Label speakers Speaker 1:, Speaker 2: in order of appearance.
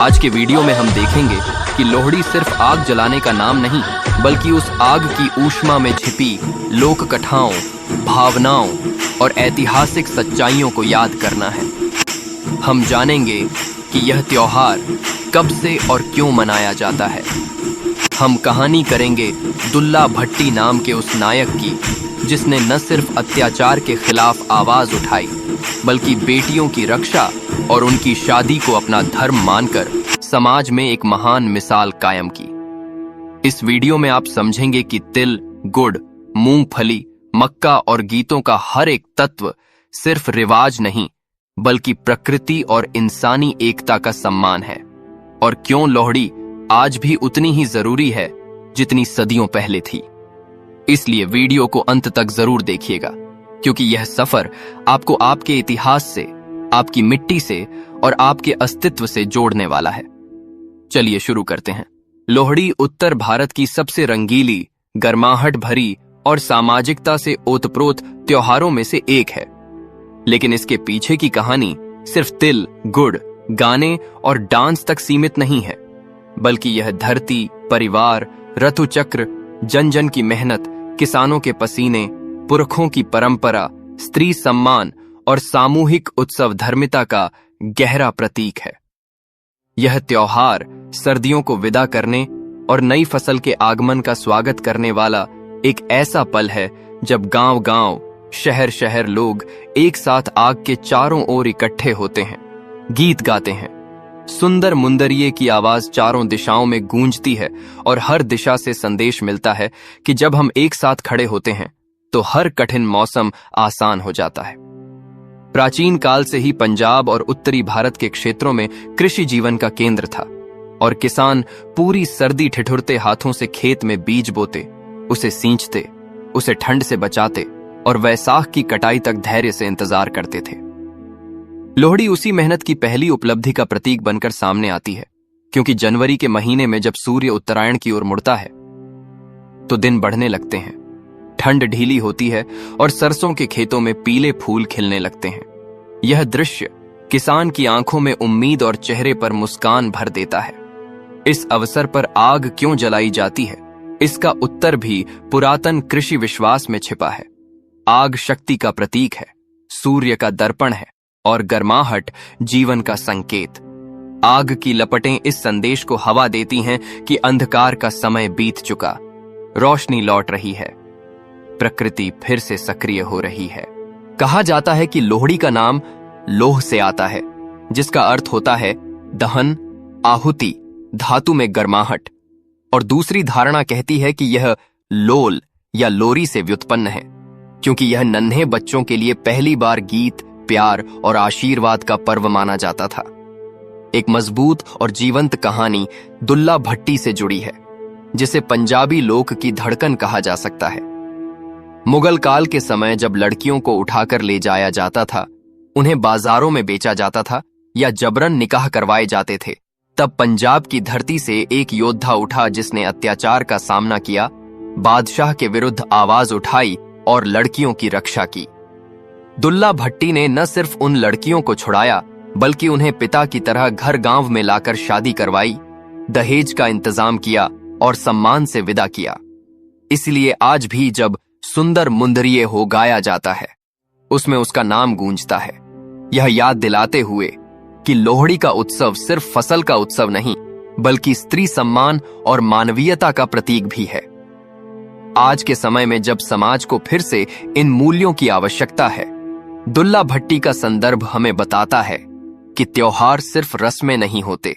Speaker 1: आज के वीडियो में हम देखेंगे कि लोहड़ी सिर्फ आग जलाने का नाम नहीं, बल्कि उस आग की ऊष्मा में छिपी लोक कथाओं, भावनाओं और ऐतिहासिक सच्चाइयों को याद करना है। हम जानेंगे कि यह त्योहार कब से और क्यों मनाया जाता है। हम कहानी करेंगे दुल्ला भट्टी नाम के उस नायक की, जिसने न सिर्फ अत्याचार के खिलाफ आवाज उठाई, बल्कि बेटियों की रक्षा और उनकी शादी को अपना धर्म मानकर समाज में एक महान मिसाल कायम की। इस वीडियो में आप समझेंगे कि तिल, गुड़, मूंगफली, मक्का और गीतों का हर एक तत्व सिर्फ रिवाज नहीं, बल्कि प्रकृति और इंसानी एकता का सम्मान है, और क्यों लोहड़ी आज भी उतनी ही जरूरी है जितनी सदियों पहले थी। इसलिए वीडियो को अंत तक जरूर देखिएगा, क्योंकि यह सफर आपको आपके इतिहास से, आपकी मिट्टी से और आपके अस्तित्व से जोड़ने वाला है। चलिए शुरू करते हैं। लोहड़ी उत्तर भारत की सबसे रंगीली, गर्माहट भरी और सामाजिकता से ओतप्रोत त्योहारों में से एक है। लेकिन इसके पीछे की कहानी सिर्फ तिल, गुड़, गाने और डांस तक सीमित नहीं है, बल्कि यह धरती, परिवार, ऋतुचक्र, जन जन की मेहनत, किसानों के पसीने, पुरखों की परंपरा, स्त्री सम्मान और सामूहिक उत्सव धर्मिता का गहरा प्रतीक है। यह त्योहार सर्दियों को विदा करने और नई फसल के आगमन का स्वागत करने वाला एक ऐसा पल है जब गांव-गांव, शहर-शहर लोग एक साथ आग के चारों ओर इकट्ठे होते हैं, गीत गाते हैं। सुंदर मुंदरिये की आवाज चारों दिशाओं में गूंजती है और हर दिशा से संदेश मिलता है कि जब हम एक साथ खड़े होते हैं तो हर कठिन मौसम आसान हो जाता है। प्राचीन काल से ही पंजाब और उत्तरी भारत के क्षेत्रों में कृषि जीवन का केंद्र था, और किसान पूरी सर्दी ठिठुरते हाथों से खेत में बीज बोते, उसे सींचते, उसे ठंड से बचाते और वैसाख की कटाई तक धैर्य से इंतजार करते थे। लोहड़ी उसी मेहनत की पहली उपलब्धि का प्रतीक बनकर सामने आती है, क्योंकि जनवरी के महीने में जब सूर्य उत्तरायण की ओर मुड़ता है तो दिन बढ़ने लगते हैं, ठंड ढीली होती है और सरसों के खेतों में पीले फूल खिलने लगते हैं। यह दृश्य किसान की आंखों में उम्मीद और चेहरे पर मुस्कान भर देता है। इस अवसर पर आग क्यों जलाई जाती है, इसका उत्तर भी पुरातन कृषि विश्वास में छिपा है। आग शक्ति का प्रतीक है, सूर्य का दर्पण है और गर्माहट जीवन का संकेत। आग की लपटें इस संदेश को हवा देती हैं कि अंधकार का समय बीत चुका, रोशनी लौट रही है, प्रकृति फिर से सक्रिय हो रही है। कहा जाता है कि लोहड़ी का नाम लोह से आता है, जिसका अर्थ होता है दहन, आहुति, धातु में गर्माहट, और दूसरी धारणा कहती है कि यह लोल या लोरी से व्युत्पन्न है, क्योंकि यह नन्हे बच्चों के लिए पहली बार गीत, प्यार और आशीर्वाद का पर्व माना जाता था। एक मजबूत और जीवंत कहानी दुल्ला भट्टी से जुड़ी है, जिसे पंजाबी लोक की धड़कन कहा जा सकता है। मुगल काल के समय जब लड़कियों को उठाकर ले जाया जाता था, उन्हें बाजारों में बेचा जाता था या जबरन निकाह करवाए जाते थे, तब पंजाब की धरती से एक योद्धा उठा जिसने अत्याचार का सामना किया, बादशाह के विरुद्ध आवाज उठाई और लड़कियों की रक्षा की। दुल्ला भट्टी ने न सिर्फ उन लड़कियों को छुड़ाया, बल्कि उन्हें पिता की तरह घर गांव में लाकर शादी करवाई, दहेज का इंतजाम किया और सम्मान से विदा किया। इसलिए आज भी जब सुंदर मुंदरिये हो गाया जाता है, उसमें उसका नाम गूंजता है, यह याद दिलाते हुए कि लोहड़ी का उत्सव सिर्फ फसल का उत्सव नहीं, बल्कि स्त्री सम्मान और मानवीयता का प्रतीक भी है। आज के समय में जब समाज को फिर से इन मूल्यों की आवश्यकता है, दुल्ला भट्टी का संदर्भ हमें बताता है कि त्योहार सिर्फ रस्में नहीं होते,